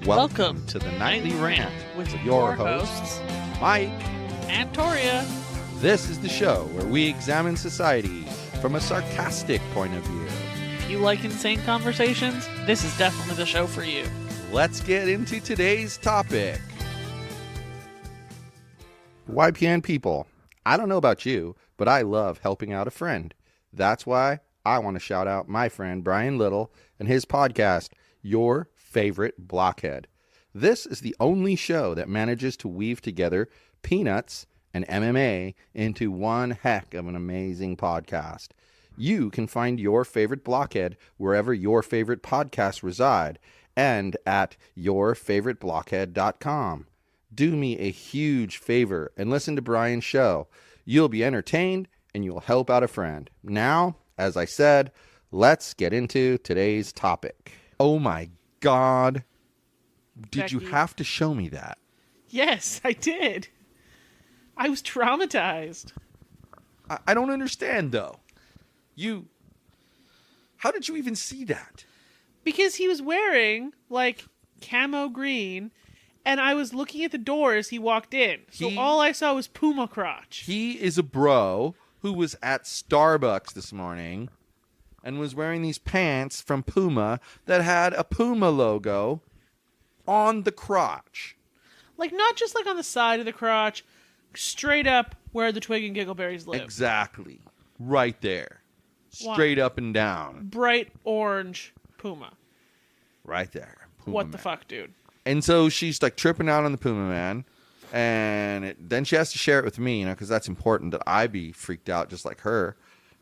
Welcome to the Nightly Rant with your hosts, Mike and Torya. This is the show where we examine society from a sarcastic point of view. If you like insane conversations, this is definitely the show for you. Let's get into today's topic. YPN people, I don't know about you, but I love helping out a friend. That's why I want to shout out my friend Brian Little and his podcast, Your Favorite Blockhead. This is the only show that manages to weave together peanuts and MMA into one heck of an amazing podcast. You can find Your Favorite Blockhead wherever your favorite podcasts reside and at yourfavoriteblockhead.com. Do me a huge favor and listen to Brian's show. You'll be entertained and you'll help out a friend. Now, as I said, let's get into today's topic. Oh my God. Did you have to show me that? Yes, I did. I was traumatized. I don't understand, though. How did you even see that? Because he was wearing, like, camo green, and I was looking at the door as he walked in. So all I saw was Puma crotch. He is a bro who was at Starbucks this morning and was wearing these pants from Puma that had a Puma logo on the crotch. Like, not just like on the side of the crotch, straight up where the Twig and Giggleberries live. Exactly. Right there. Straight up and down. Bright orange Puma. Right there. Puma what Man. The fuck, dude? And so she's like tripping out on the Puma Man. And then she has to share it with me, because that's important that I be freaked out just like her.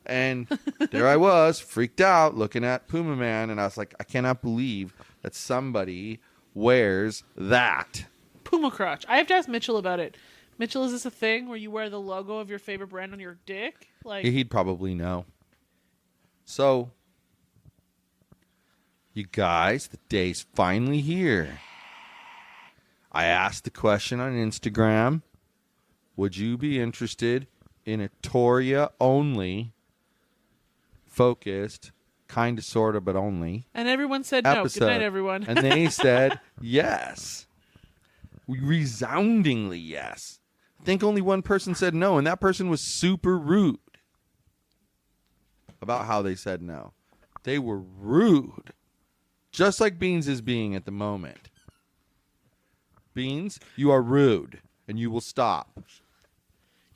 And there I was, freaked out, looking at Puma Man. And I was like, I cannot believe that somebody wears that. Puma crotch. I have to ask Mitchell about it. Mitchell, is this a thing where you wear the logo of your favorite brand on your dick? Like, he'd probably know. So, you guys, the day's finally here. I asked the question on Instagram, would you be interested in a Torya only focused, kind of, sort of, but only and everyone said episode? No. Good night, everyone. And they said yes. Resoundingly yes. I think only one person said no, and that person was super rude about how they said no. They were rude. Just like Beans is being at the moment. Beans, you are rude, and you will stop.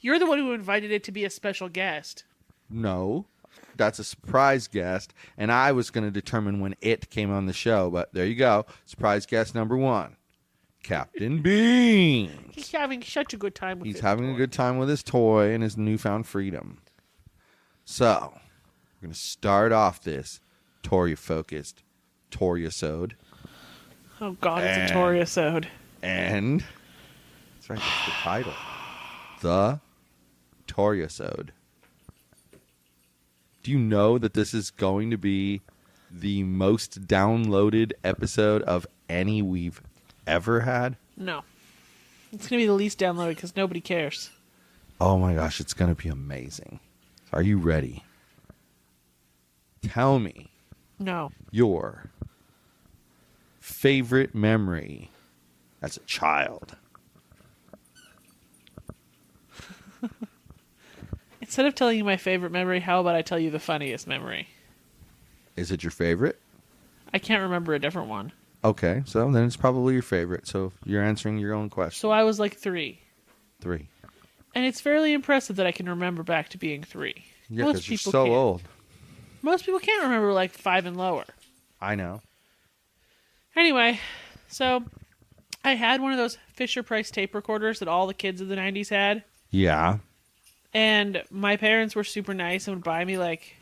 You're the one who invited it to be a special guest. No, that's a surprise guest, and I was going to determine when it came on the show, but there you go. Surprise guest number one, Captain Beans. He's having such a good time with He's his having toy. a good time with his toy and his newfound freedom. So, we're going to start off this Torya-focused Toryasode. Oh, God, it's a Toryasode. And that's right, that's the title. The Toryasode. Do you know that this is going to be the most downloaded episode of any we've ever had? No. It's going to be the least downloaded because nobody cares. Oh my gosh, it's going to be amazing. Are you ready? Tell me No. your favorite memory as a child. Instead of telling you my favorite memory, how about I tell you the funniest memory? Is it your favorite? I can't remember a different one. Okay, so then it's probably your favorite. So you're answering your own question. So I was like 3. 3. And it's fairly impressive that I can remember back to being 3. Yeah, Most because you're people so can't. old. Most people can't remember like 5 and lower. I know. Anyway, so I had one of those Fisher-Price tape recorders that all the kids of the 90s had. Yeah. And my parents were super nice and would buy me like...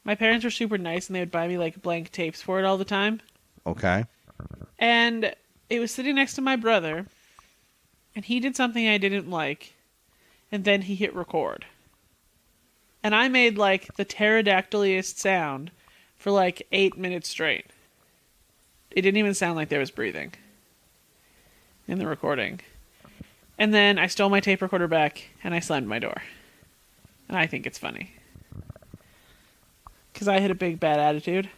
My parents were super nice and they would buy me like blank tapes for it all the time. Okay. And it was sitting next to my brother. And he did something I didn't like. And then he hit record. And I made like the pterodactyliest sound for like 8 minutes straight. It didn't even sound like there was breathing in the recording. And then I stole my tape recorder back and I slammed my door. And I think it's funny. Because I had a big bad attitude.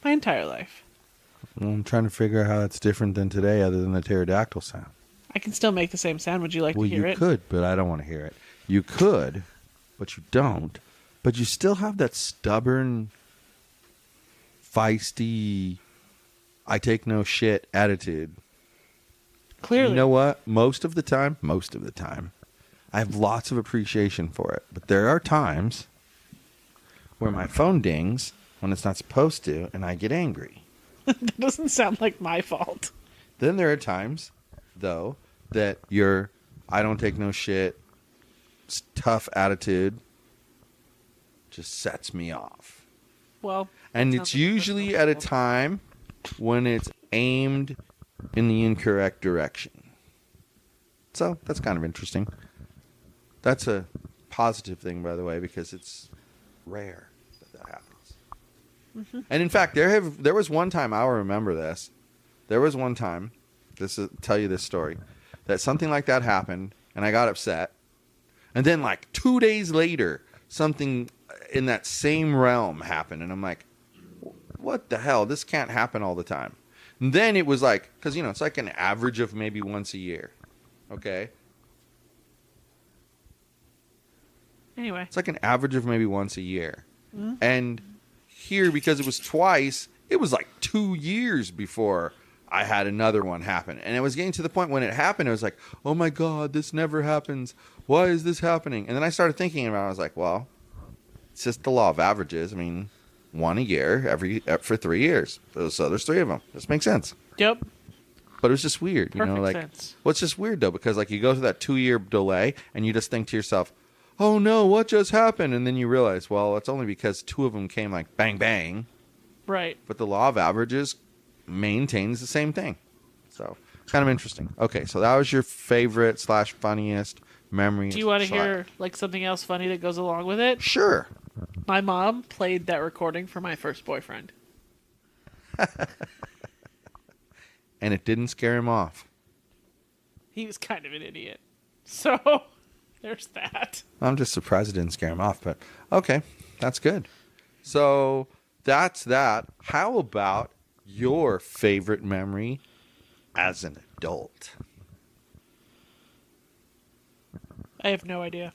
My entire life. Well, I'm trying to figure out how that's different than today other than the pterodactyl sound. I can still make the same sound. Would you like to hear Well, it? you could, but I don't want to hear it. You could, but you don't. But you still have that stubborn, feisty, I take no shit attitude. Clearly. You know what? Most of the time, I have lots of appreciation for it. But there are times where my phone dings when it's not supposed to, and I get angry. That doesn't sound like my fault. Then there are times, though, that your I don't take no shit, tough attitude just sets me off. Well, And it's usually at a time when it's aimed in the incorrect direction. So that's kind of interesting. That's a positive thing, by the way, because it's rare that happens. Mm-hmm. And in fact, there was one time, I'll remember this. There was one time, tell you this story, that something like that happened, and I got upset. And then like 2 days later, something in that same realm happened, and I'm like, what the hell? This can't happen all the time. And then it was like, because, it's like an average of maybe once a year. Okay? Anyway. It's like an average of maybe once a year. Mm-hmm. And here, because it was twice, it was like 2 years before I had another one happen. And it was getting to the point when it happened, it was like, oh my God, this never happens. Why is this happening? And then I started thinking about it. I was like, well, it's just the law of averages. I mean, one a year for 3 years. So there's 3 of them. This makes sense. Yep. But it was just weird. Perfect sense. Well, it's just weird, though, because like you go through that 2-year delay and you just think to yourself, oh no, what just happened? And then you realize, well, it's only because 2 of them came like bang, bang. Right. But the law of averages maintains the same thing. So it's kind of interesting. Okay, so that was your favorite / funniest memory. Do you want to hear like something else funny that goes along with it? Sure. My mom played that recording for my first boyfriend. And it didn't scare him off. He was kind of an idiot. So there's that. I'm just surprised it didn't scare him off, but okay, that's good. So that's that. How about your favorite memory as an adult? I have no idea.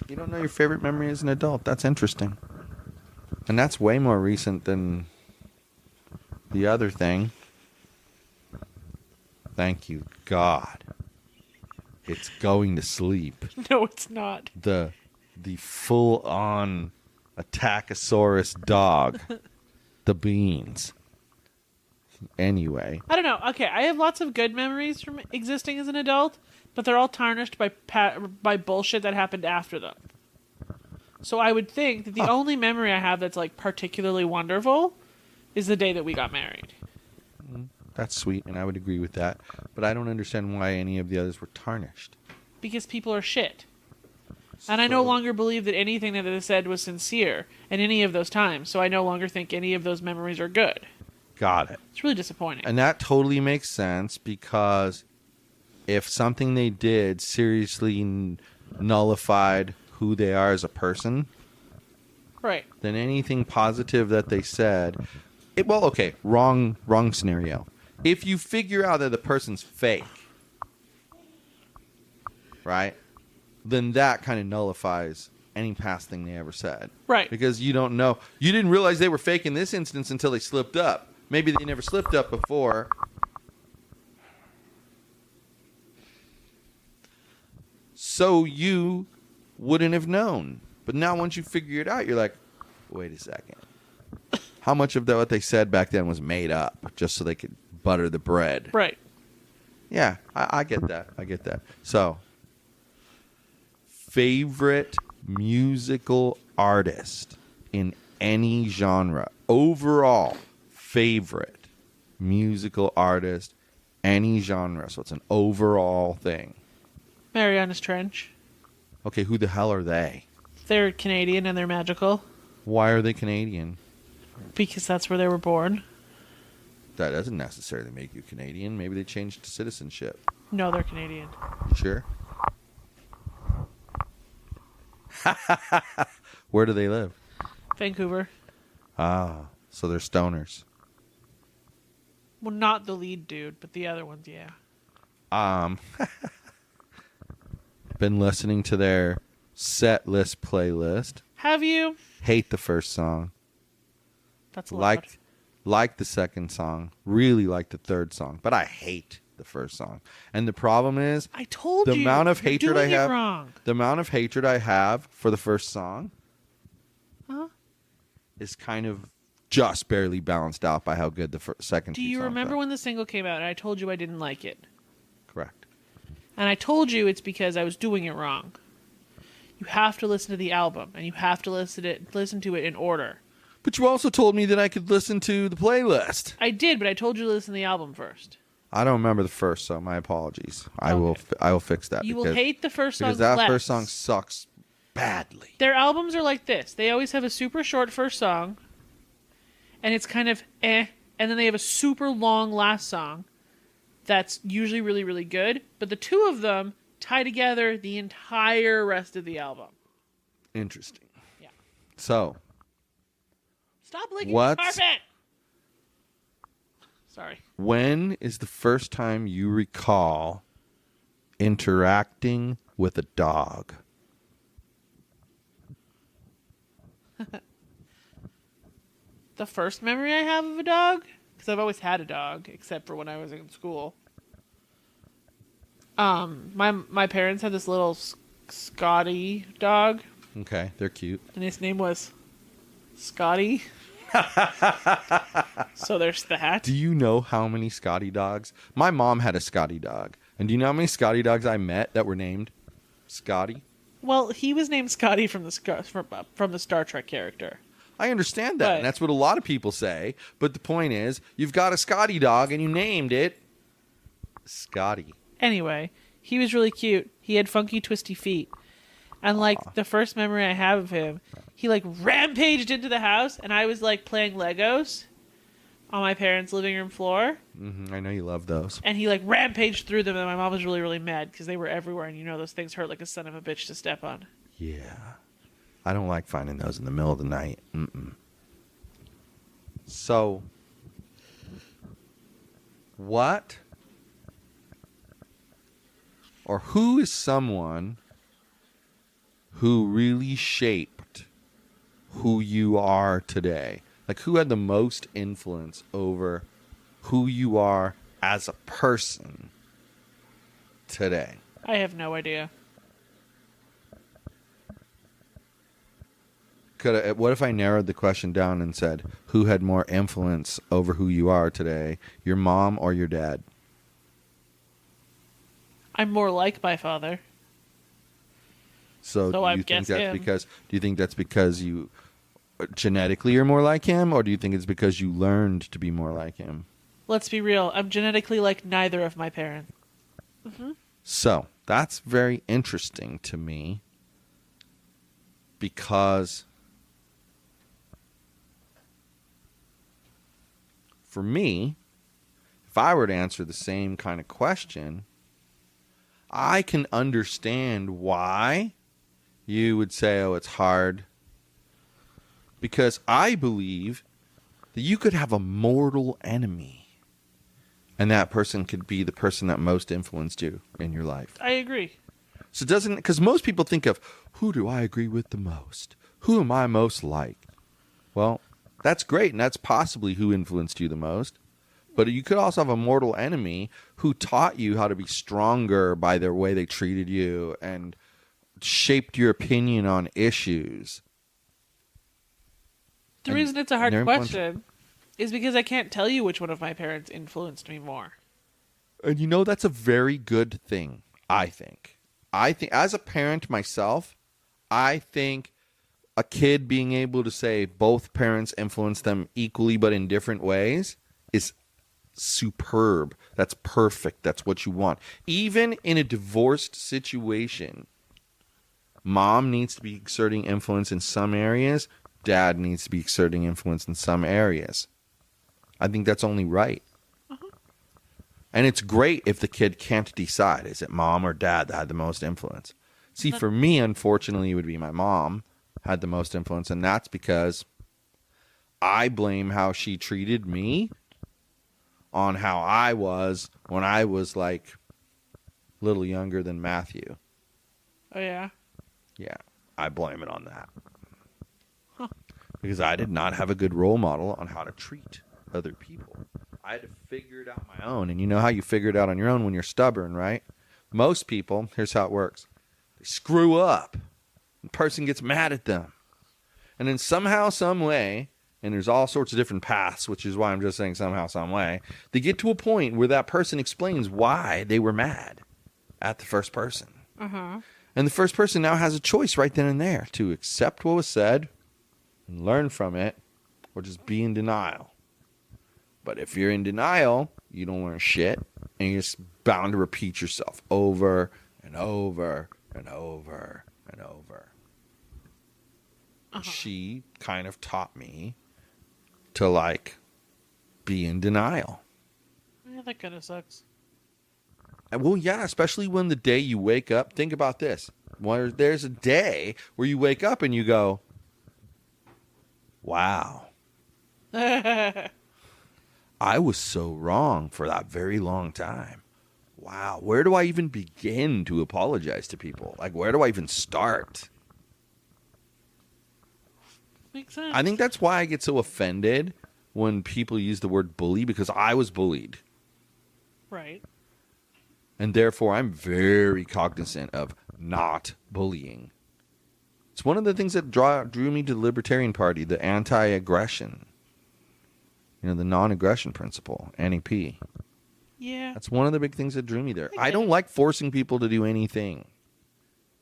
You don't know your favorite memory as an adult. That's interesting. And that's way more recent than the other thing. Thank you, God. It's going to sleep. No, it's not. The full-on Attackosaurus dog. The beans. Anyway. I don't know. Okay, I have lots of good memories from existing as an adult, but they're all tarnished by bullshit that happened after them. So I would think that the only memory I have that's like particularly wonderful is the day that we got married. That's sweet, and I would agree with that. But I don't understand why any of the others were tarnished. Because people are shit. And I no longer believe that anything that they said was sincere in any of those times, so I no longer think any of those memories are good. Got it. It's really disappointing. And that totally makes sense, because if something they did seriously nullified who they are as a person, right, then anything positive that they said... wrong scenario. If you figure out that the person's fake, right, then that kind of nullifies any past thing they ever said. Right. Because you don't know. You didn't realize they were fake in this instance until they slipped up. Maybe they never slipped up before. So you wouldn't have known. But now once you figure it out, you're like, wait a second. How much of what they said back then was made up just so they could butter the bread? Right. Yeah, I get that. I get that. So, favorite musical artist in any genre. Overall, favorite musical artist, any genre. So it's an overall thing. Marianas Trench. Okay, who the hell are they? They're Canadian and they're magical. Why are they Canadian? Because that's where they were born. That doesn't necessarily make you Canadian. Maybe they changed to citizenship. No, they're Canadian. Sure. Where do they live? Vancouver. Ah, So they're stoners. Well, not the lead dude, but the other ones, yeah. Been listening to their set list playlist. Have you? Hate the first song. That's loud. Like the second song. Really like the third song. But I hate the first song. And the problem is, I told the you. amount of You're hatred I doing it have. wrong. The amount of hatred I have for the first song is kind of just barely balanced out by how good the second. Do you remember when the single came out and I told you I didn't like it? Correct. And I told you it's because I was doing it wrong. You have to listen to the album, and you have to listen to it in order. But you also told me that I could listen to the playlist. I did, but I told you to listen to the album first. I don't remember the first, so my apologies. Okay. I will fix that. You will hate the first song because that less. first song sucks badly. Their albums are like this. They always have a super short first song, and it's kind of and then they have a super long last song that's usually really, really good, but the two of them tie together the entire rest of the album. Interesting. Yeah. So. Stop licking the carpet! Sorry. When is the first time you recall interacting with a dog? The first memory I have of a dog? Because I've always had a dog, except for when I was in school. My parents had this little Scottie dog. Okay, they're cute. And his name was Scottie. So there's that. Do you know how many Scottie dogs? My mom had a Scottie dog. And do you know how many Scottie dogs I met that were named Scottie? Well, he was named Scottie from the Star Trek character. I understand that, and that's what a lot of people say. But the point is, you've got a Scottie dog, and you named it Scottie. Anyway, he was really cute. He had funky, twisty feet. And, the first memory I have of him, he, rampaged into the house, and I was, playing Legos on my parents' living room floor. Mm-hmm. I know you love those. And he, rampaged through them, and my mom was really, really mad because they were everywhere, and those things hurt like a son of a bitch to step on. Yeah. I don't like finding those in the middle of the night. So, what or who is someone who really shaped who you are today? Who had the most influence over who you are as a person today? I have no idea. What if I narrowed the question down and said, who had more influence over who you are today, your mom or your dad? I'm more like my father. So do you think that's because you genetically are more like him, or do you think it's because you learned to be more like him? Let's be real. I'm genetically like neither of my parents. Mm-hmm. So that's very interesting to me because for me, if I were to answer the same kind of question, I can understand why you would say, oh, it's hard. Because I believe that you could have a mortal enemy, and that person could be the person that most influenced you in your life. I agree. So because most people think of, who do I agree with the most? Who am I most like? Well, that's great, and that's possibly who influenced you the most. But you could also have a mortal enemy who taught you how to be stronger by their way they treated you and shaped your opinion on issues. The reason it's a hard question is because I can't tell you which one of my parents influenced me more. And that's a very good thing, I think. As a parent myself, I think a kid being able to say both parents influenced them equally but in different ways is superb. That's perfect. That's what you want. Even in a divorced situation, mom needs to be exerting influence in some areas. Dad needs to be exerting influence in some areas. I think that's only right. Uh-huh. And it's great if the kid can't decide. Is it mom or dad that had the most influence? See, for me, unfortunately, it would be my mom had the most influence. And that's because I blame how she treated me on how I was when I was like a little younger than Matthew. Oh, yeah? Yeah, I blame it on that. Huh. Because I did not have a good role model on how to treat other people. I had to figure it out on my own. And you know how you figure it out on your own when you're stubborn, right? Most people, here's how it works. They screw up. The person gets mad at them. And then somehow, some way, and there's all sorts of different paths, which is why I'm just saying somehow, some way, they get to a point where that person explains why they were mad at the first person. Uh-huh. And the first person now has a choice right then and there to accept what was said and learn from it, or just be in denial. But if you're in denial, you don't learn shit, and you're just bound to repeat yourself over and over and over and over. She kind of taught me to, like, be in denial. Yeah, that kind of sucks. Well, yeah, especially when the day you wake up. Think about this. There's a day where you wake up and you go, wow. I was so wrong for that very long time. Wow. Where do I even begin to apologize to people? Like, where do I even start? Makes sense. I think that's why I get so offended when people use the word bully, because I was bullied. Right. And therefore, I'm very cognizant of not bullying. It's one of the things that drew me to the Libertarian Party, the anti-aggression. You know, the non-aggression principle, NAP. Yeah. That's one of the big things that drew me there. I don't like forcing people to do anything.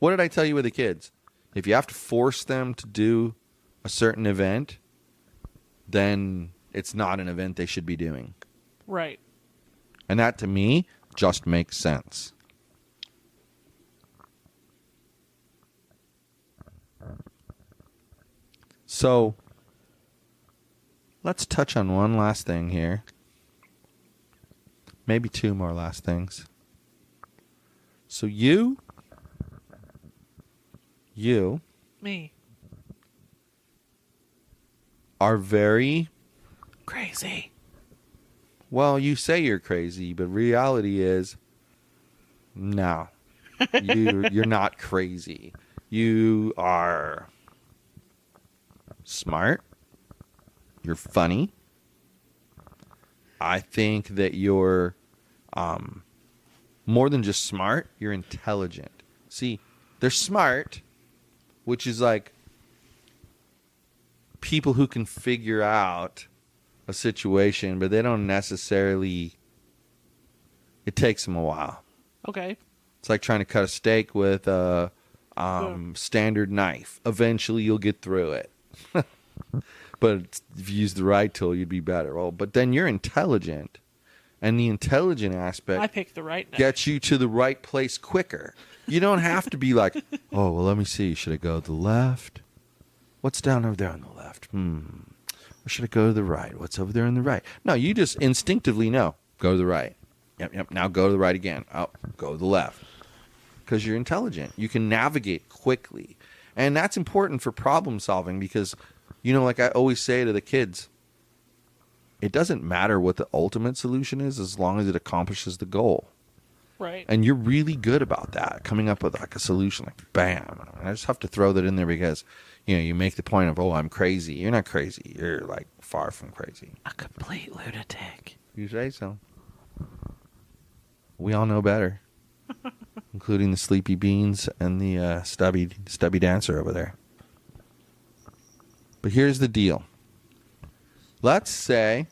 What did I tell you with the kids? If you have to force them to do a certain event, then it's not an event they should be doing. Right. And that, to me, just makes sense. So, let's touch on one last thing here. Maybe two more last things. So you Me. are very Crazy. well, you say you're crazy, but reality is no. You're not crazy. You are smart. You're funny. I think that you're more than just smart, you're intelligent. See, they're smart, which is like people who can figure out a situation, but they don't necessarily, it takes them a while. Okay. It's like trying to cut a steak with a standard knife. Eventually you'll get through it. But if you use the right tool, you'd be better. Well, but then you're intelligent, and the intelligent aspect I picked the right knife. gets you to the right place quicker. You don't have to be like, oh, well, let me see. Should I go to the left? What's down over there on the left? Or should I go to the right? What's over there on the right? No, you just instinctively know. Go to the right. Yep. Now go to the right again. Oh, go to the left. Because you're intelligent. You can navigate quickly. And that's important for problem solving because, you know, like I always say to the kids, it doesn't matter what the ultimate solution is as long as it accomplishes the goal. Right. And you're really good about that, coming up with like a solution, like bam. And I just have to throw that in there because, you know, you make the point of, oh, I'm crazy. You're not crazy. You're like far from crazy. A complete lunatic. You say so. We all know better, including the sleepy beans and the stubby dancer over there. But here's the deal. Let's say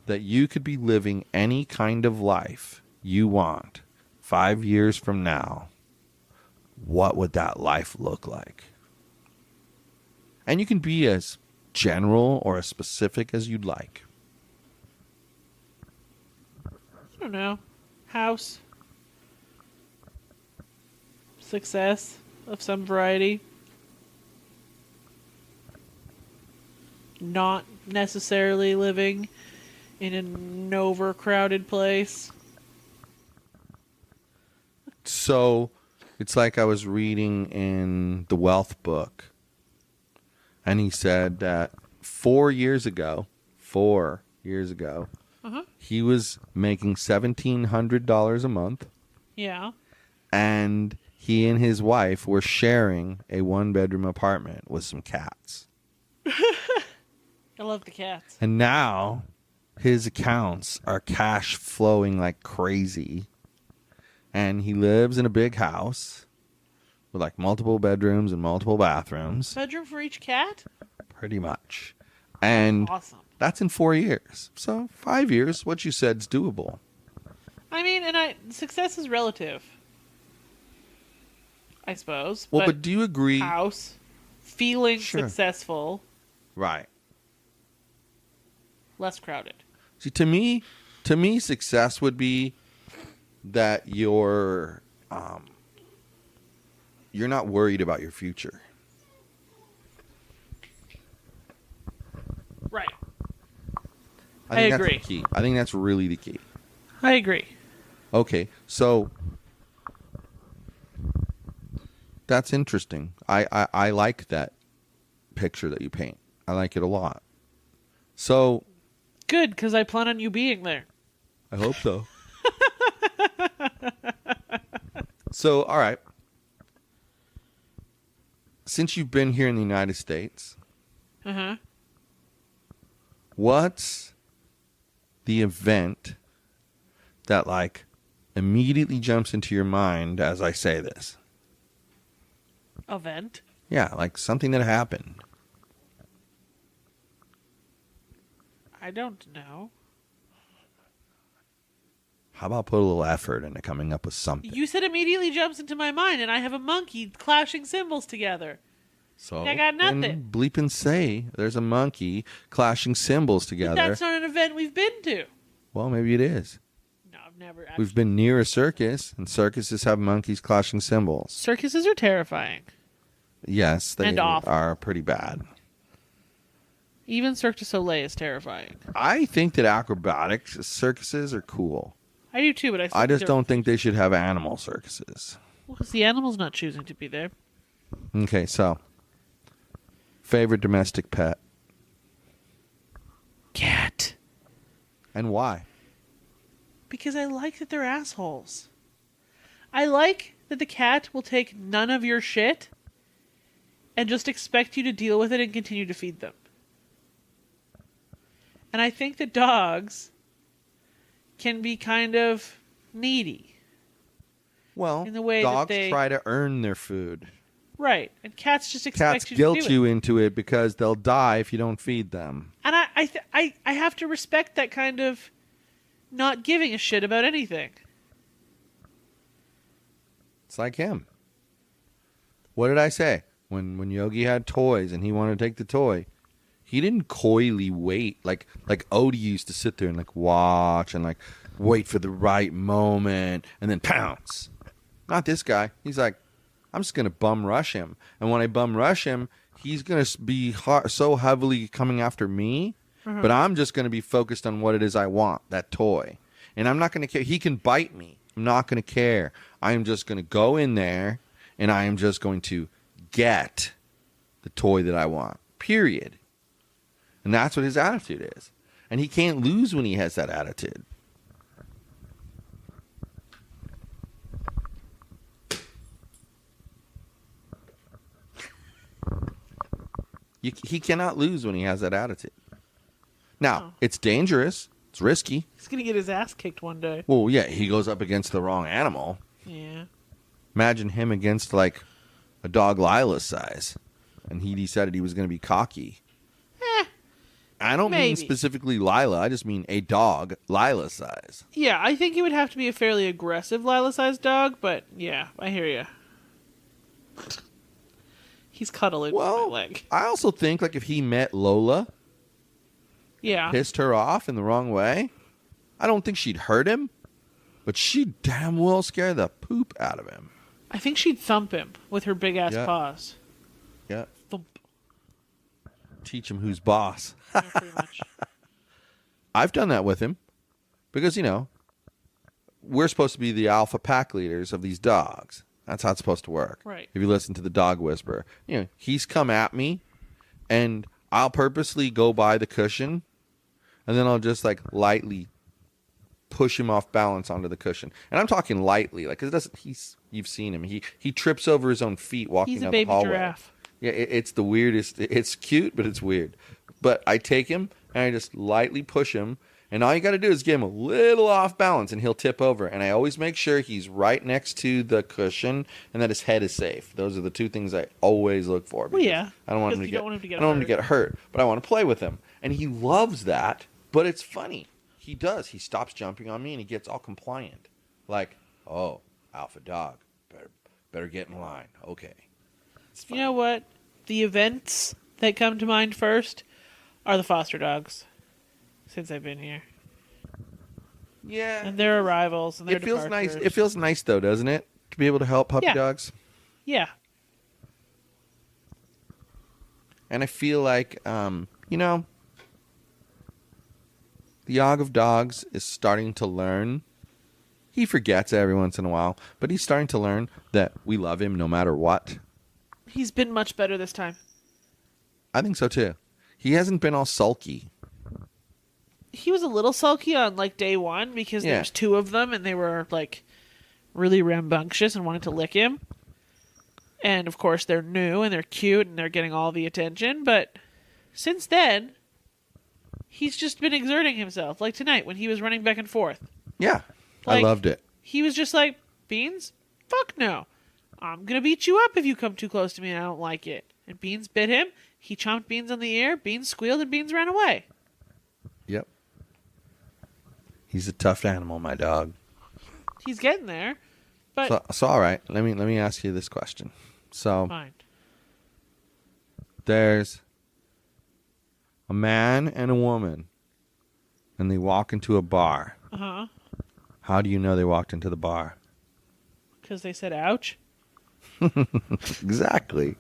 that you could be living any kind of life you want 5 years from now. What would that life look like? And you can be as general or as specific as you'd like. I don't know. House. Success of some variety. Not necessarily living in an overcrowded place. So it's like I was reading in the Wealth book, and he said that 4 years ago, Uh-huh. he was making $1,700 a month, Yeah. and he and his wife were sharing a 1-bedroom apartment with some cats. I love the cats. And now his accounts are cash flowing like crazy. And he lives in a big house with like multiple bedrooms and multiple bathrooms. Bedroom for each cat? Pretty much. And Awesome. that's in 4 years. So 5 years, what you said is doable. I mean, success is relative, I suppose. Well, but do you agree? House, feeling Sure. successful, Right. less crowded. See, to me, success would be that you're not worried about your future. Right. I think agree. That's the key. I think that's really the key. I agree. Okay, so that's interesting. I like that picture that you paint. I like it a lot. So Good, because I plan on you being there. I hope so. So, all right. Since you've been here in the United States, Uh-huh. what's the event that like immediately jumps into your mind as I say this? Event? Yeah, like something that happened. I don't know. How about put a little effort into coming up with something? You said immediately jumps into my mind, and I have a monkey clashing cymbals together. So I got nothing. then bleep and say there's a monkey clashing cymbals together. But that's not an event we've been to. Well, maybe it is. No, I've never actually. We've been near a circus, and circuses have monkeys clashing cymbals. Circuses are terrifying. Yes, they And awful. are pretty bad. Even Cirque du Soleil is terrifying. I think that acrobatic circuses are cool. I do too, but I just don't think they should have animal circuses. Well, because the animal's not choosing to be there. Okay, so favorite domestic pet Cat. and why? Because I like that they're assholes. I like that the cat will take none of your shit and just expect you to deal with it and continue to feed them. And I think that dogs can be kind of needy. Well, In the way that dogs they- try to earn their food. Right. And cats just expect Cats you guilt to do you it. into it because they'll die if you don't feed them. And I have to respect that kind of not giving a shit about anything. It's like him. What did I say? When Yogi had toys and he wanted to take the toy, he didn't coyly wait like Odie used to sit there and like watch and like wait for the right moment and then pounce. Not this guy. He's like, I'm just gonna bum rush him, and when I bum rush him, he's gonna be so heavily coming after me. But I'm just gonna be focused on what it is I want, that toy, and I'm not gonna care. He can bite me. I'm not gonna care. I am just gonna go in there, and I am just going to get the toy that I want. Period. And that's what his attitude is. And he can't lose when he has that attitude. He cannot lose when he has that attitude. Now, Oh. it's dangerous. It's risky. He's gonna get his ass kicked one day. Well, yeah, he goes up against the wrong animal. Yeah. Imagine him against, like, a dog Lila's size. And he decided he was going to be cocky. I don't mean maybe. specifically Lila. I just mean a dog Lila's size. Yeah, I think he would have to be a fairly aggressive Lila-sized dog, but yeah, I hear you. He's cuddling with my Well, leg. I also think, like, if he met Lola, Yeah. pissed her off in the wrong way, I don't think she'd hurt him, but she'd damn well scare the poop out of him. I think she'd thump him with her big ass Yeah. paws. Yeah. Thump. Teach him who's boss. Yeah, pretty much. I've done that with him because, you know, we're supposed to be the alpha pack leaders of these dogs. That's how it's supposed to work. Right. If you listen to the dog whisperer, you know, he's come at me and I'll purposely go by the cushion, and then I'll just like lightly push him off balance onto the cushion. And I'm talking lightly, like, 'cause it doesn't. You've seen him. He trips over his own feet walking He's a down the baby hallway. giraffe. Yeah, it's the weirdest. It's cute, but it's weird. But I take him and I just lightly push him, and all you got to do is get him a little off balance, and he'll tip over. And I always make sure he's right next to the cushion and that his head is safe. Those are the two things I always look for. Well, yeah. I don't want him Because to you don't want him to get I don't want him to get hurt, but I want to play with him, and he loves that. But it's funny. He does. He stops jumping on me, and he gets all compliant, like, "Oh, alpha dog, better get in line." Okay. You know what? The events that come to mind first are the foster dogs. Since I've been here, Yeah. and their arrivals and their It feels nice. departures. It feels nice though, doesn't it, to be able to help puppy Yeah. dogs? Yeah. And I feel like, you know, the Yog of Dogs is starting to learn. He forgets every once in a while, but he's starting to learn that we love him no matter what. He's been much better this time. I think so too. He hasn't been all sulky. He was a little sulky on like day one because Yeah. there's two of them and they were like really rambunctious and wanted to lick him. And of course they're new and they're cute and they're getting all the attention. But since then, he's just been exerting himself. Like tonight when he was running back and forth. Yeah, I Like, loved it. He was just like, Beans, fuck no. I'm going to beat you up if you come too close to me and I don't like it. And Beans bit him. He chomped Beans on the ear. Beans squealed and Beans ran away. Yep. He's a tough animal, my dog. He's getting there. But So all right, let me ask you this question. So fine. there's a man and a woman, and they walk into a bar. Uh-huh. How do you know they walked into the bar? Because they said ouch. Exactly.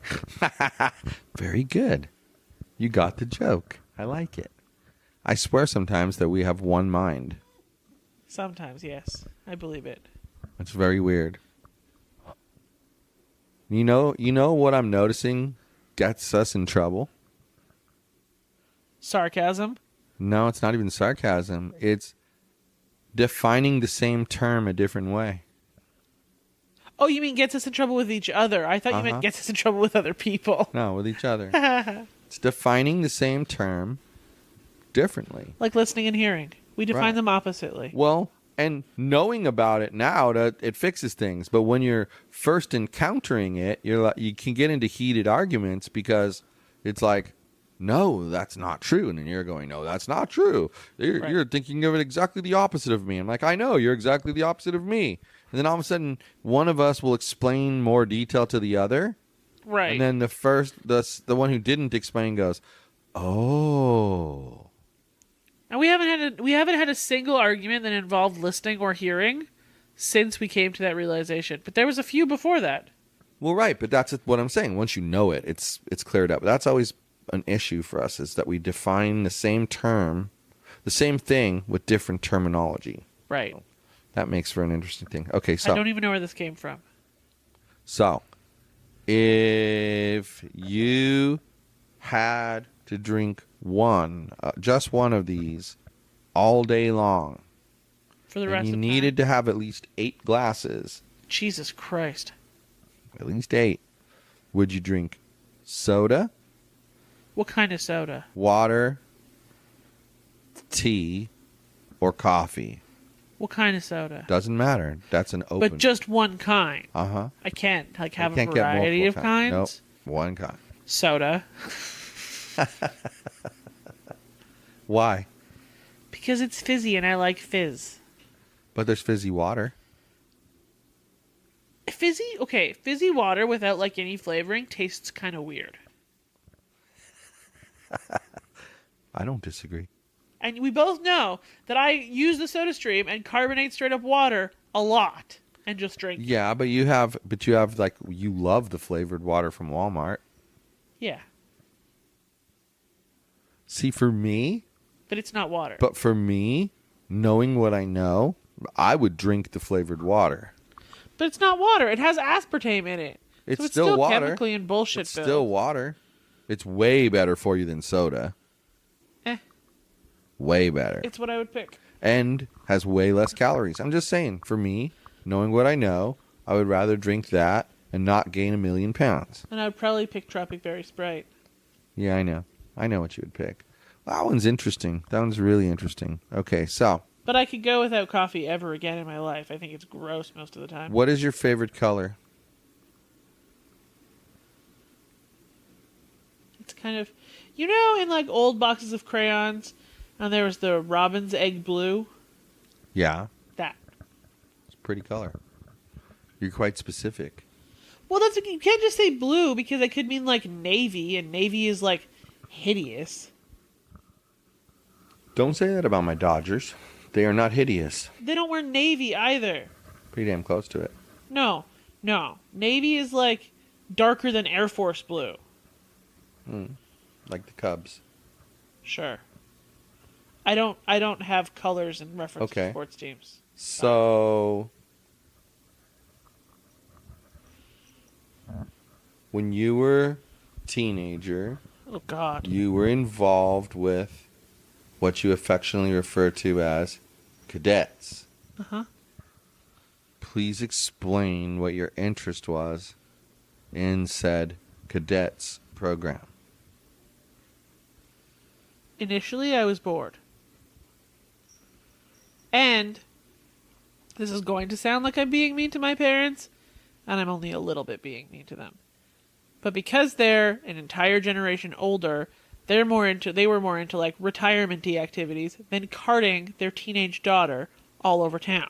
Very good. You got the joke. I like it. I swear sometimes that we have one mind. Sometimes, yes. I believe it. It's very weird. You know what I'm noticing gets us in trouble? Sarcasm. No, it's not even sarcasm. It's defining the same term a different way. Oh, you mean gets us in trouble with each other. I thought you Uh-huh. meant gets us in trouble with other people. No, with each other. It's defining the same term differently. Like listening and hearing. We define Right. them oppositely. Well, and knowing about it now, it fixes things. But when you're first encountering it, you can get into heated arguments because it's like, no, that's not true. And then you're going, no, that's not true. Right. You're thinking of it exactly the opposite of me. I'm like, I know, you're exactly the opposite of me. And then all of a sudden, one of us will explain more detail to the other. Right. And then the one who didn't explain goes, oh. And we haven't had a single argument that involved listening or hearing since we came to that realization. But there was a few before that. Well, right, but that's what I'm saying. Once you know it, it's cleared up. That's always an issue for us, is that we define the same term, the same thing with different terminology. Right. That makes for an interesting thing. Okay, I so don't even know where this came from. if you had to drink just one of these all day long, For the rest and you of the needed to have at least 8 glasses, Jesus Christ. at least 8, would you drink soda, What kind of soda? water, tea, or coffee? What kind of soda? Doesn't matter. That's an open. But just one kind. Uh-huh. I can't have You a can't get variety of multiple kinds. kinds. Nope. One kind. Soda. Why? Because it's fizzy and I like fizz. But there's fizzy water. Fizzy water without like any flavoring tastes kind of weird. I don't disagree. And we both know that I use the soda stream and carbonate straight up water a lot and just drink. Yeah, but you have like, you love the flavored water from Walmart. Yeah. See, for me, But it's not water. knowing what I know, I would drink the flavored water. But it's not water. It has aspartame in it. It's So it's still still water. chemically and bullshit It's filled. still water. It's way better for you than soda. Way better. It's what I would pick. And has way less calories. I'm just saying, for me, knowing what I know, I would rather drink that and not gain 1,000,000 pounds. And I would probably pick Tropic Berry Sprite. Yeah, I know. I know what you would pick. That one's interesting. That one's really interesting. Okay, so. But I could go without coffee ever again in my life. I think it's gross most of the time. What is your favorite color? It's kind of... You know, in like old boxes of crayons, and there was the robin's egg blue? Yeah. That. It's a pretty color. You're quite specific. Well, you can't just say blue, because it could mean like navy, and navy is like hideous. Don't say that about my Dodgers. They are not hideous. They don't wear navy either. Pretty damn close to it. No. Navy is like darker than Air Force blue. Like the Cubs. Sure. I don't have colors in reference to sports teams. So, when you were a teenager, oh God, you were involved with what you affectionately refer to as cadets. Uh-huh. Please explain what your interest was in said cadets program. Initially, I was bored. And this is going to sound like I'm being mean to my parents, and I'm only a little bit being mean to them. But because they're an entire generation older, they were more into like retirement-y activities than carting their teenage daughter all over town.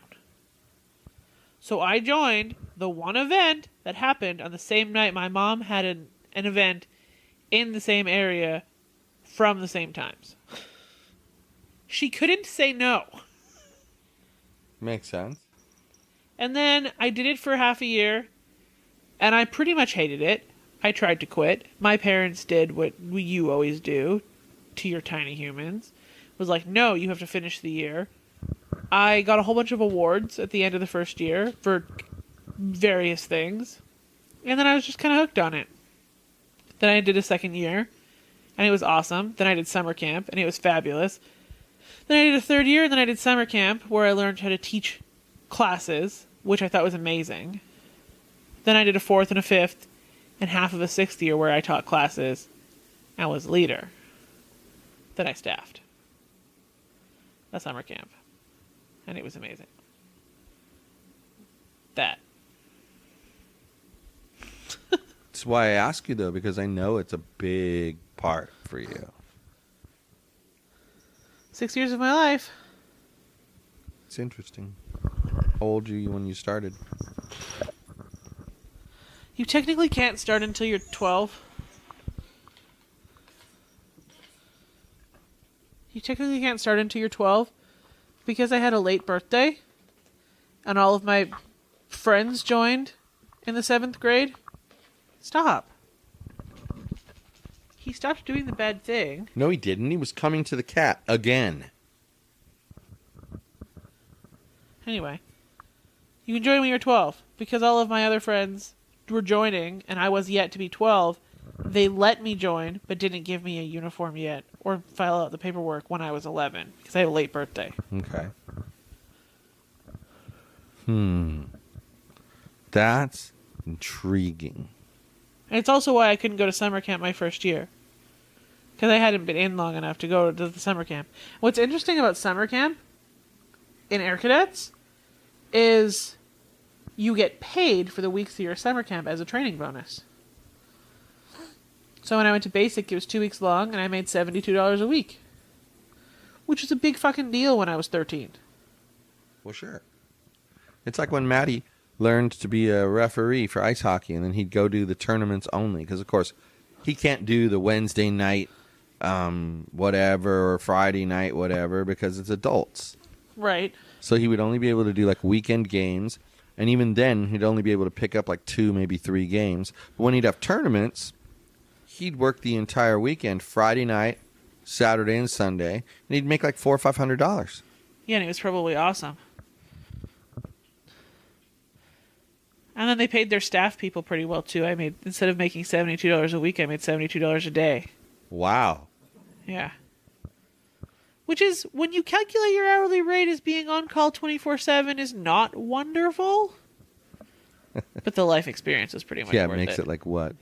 So I joined the one event that happened on the same night my mom had an event in the same area from the same times. She couldn't say no. Makes sense. And then I did it for half a year, and I pretty much hated it. I tried to quit. My parents did what you always do to your tiny humans. Was like, no, you have to finish the year. I got a whole bunch of awards at the end of the first year for various things. And then I was just kind of hooked on it. Then I did a second year, and it was awesome. Then I did summer camp, and it was fabulous. Then I did a third year, and then I did summer camp, where I learned how to teach classes, which I thought was amazing. Then I did a fourth and a fifth, and half of a sixth year where I taught classes and was leader. Then I staffed a summer camp, and it was amazing. That. That's why I ask you, though, because I know it's a big part for you. 6 years of my life. It's interesting. How old were you when you started? You technically can't start until you're 12. You technically can't start until you're 12 because I had a late birthday and all of my friends joined in the 7th grade. Stop. He stopped doing the bad thing. No, he didn't. He was coming to the cat again. Anyway, you can join when you're 12 because all of my other friends were joining and I was yet to be 12. They let me join but didn't give me a uniform yet or file out the paperwork when I was 11 because I had a late birthday. Okay. That's intriguing. And it's also why I couldn't go to summer camp my first year. Because I hadn't been in long enough to go to the summer camp. What's interesting about summer camp in Air Cadets is you get paid for the weeks of your summer camp as a training bonus. So when I went to basic, it was 2 weeks long, and I made $72 a week. Which is a big fucking deal when I was 13. Well, sure. It's like when Maddie learned to be a referee for ice hockey, and then he'd go do the tournaments only. Because, of course, he can't do the Wednesday night whatever or Friday night whatever because it's adults. Right. So he would only be able to do, like, weekend games. And even then, he'd only be able to pick up, like, 2, maybe 3 games. But when he'd have tournaments, he'd work the entire weekend, Friday night, Saturday, and Sunday. And he'd make, like, $400 or $500. Yeah, and it was probably awesome. And then they paid their staff people pretty well, too. Instead of making $72 a week, I made $72 a day. Wow. Yeah. Which is, when you calculate your hourly rate as being on call 24/7 is not wonderful. But the life experience is pretty much worth it. Yeah, it makes it like what?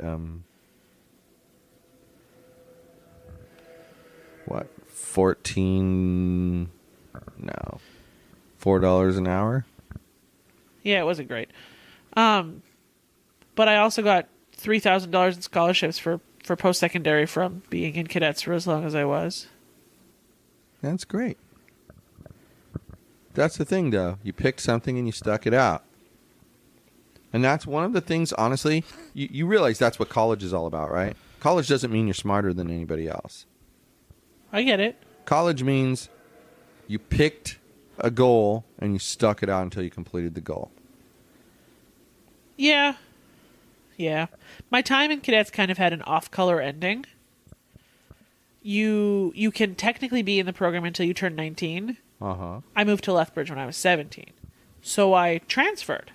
What? $4 an hour? Yeah, it wasn't great. But I also got $3,000 in scholarships for post-secondary from being in cadets for as long as I was. That's great. That's the thing, though. You picked something and you stuck it out. And that's one of the things, honestly, you realize that's what college is all about, right? College doesn't mean you're smarter than anybody else. I get it. College means you picked a goal and you stuck it out until you completed the goal. Yeah. Yeah. My time in cadets kind of had an off-color ending. You can technically be in the program until you turn 19. Uh-huh. I moved to Lethbridge when I was 17. So I transferred.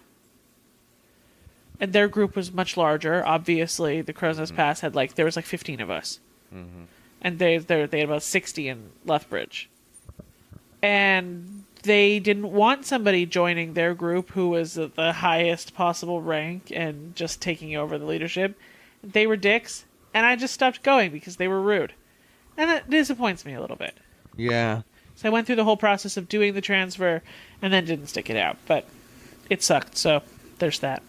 And their group was much larger. Obviously, the Crow's Nest Pass had there was 15 of us. Mm-hmm. And they had about 60 in Lethbridge. And they didn't want somebody joining their group who was at the highest possible rank and just taking over the leadership. They were dicks, and I just stopped going because they were rude. And that disappoints me a little bit. Yeah. So I went through the whole process of doing the transfer and then didn't stick it out. But it sucked, so there's that.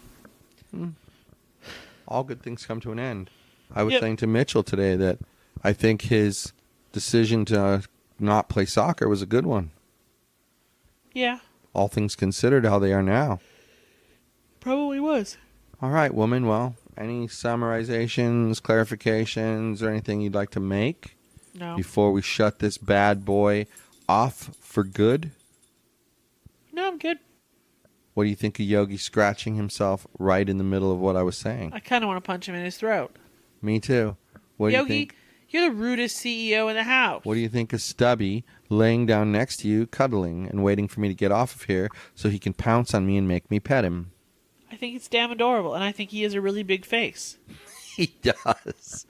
All good things come to an end. I was saying to Mitchell today that I think his decision to not play soccer was a good one. Yeah. All things considered, how they are now. Probably was. All right, woman. Well, any summarizations, clarifications, or anything you'd like to make? No. Before we shut this bad boy off for good? No, I'm good. What do you think of Yogi scratching himself right in the middle of what I was saying? I kind of want to punch him in his throat. Me too. What Yogi, do you think? You're the rudest CEO in the house. What do you think of Stubby laying down next to you, cuddling, and waiting for me to get off of here so he can pounce on me and make me pet him? I think it's damn adorable, and I think he has a really big face. He does.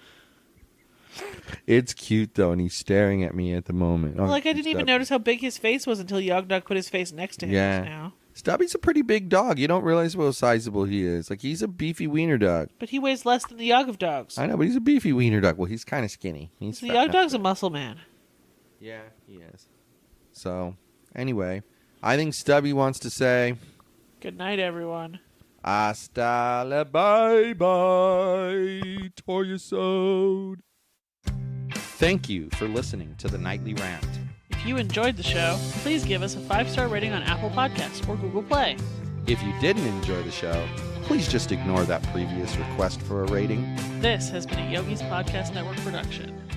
It's cute, though, and he's staring at me at the moment. I didn't even notice how big his face was until Yogdog put his face next to him just now. Stubby's a pretty big dog. You don't realize how sizable he is. He's a beefy wiener dog. But he weighs less than the Yog of dogs. I know, but he's a beefy wiener dog. Well, he's kind of skinny. The Yog dog's a muscle man. Yeah, he is. So, anyway, I think Stubby wants to say... Good night, everyone. Hasta la bye-bye, Toryasode. Thank you for listening to the Nightly Rant. If you enjoyed the show, please give us a 5-star rating on Apple Podcasts or Google Play. If you didn't enjoy the show, please just ignore that previous request for a rating. This has been a Yogi's Podcast Network production.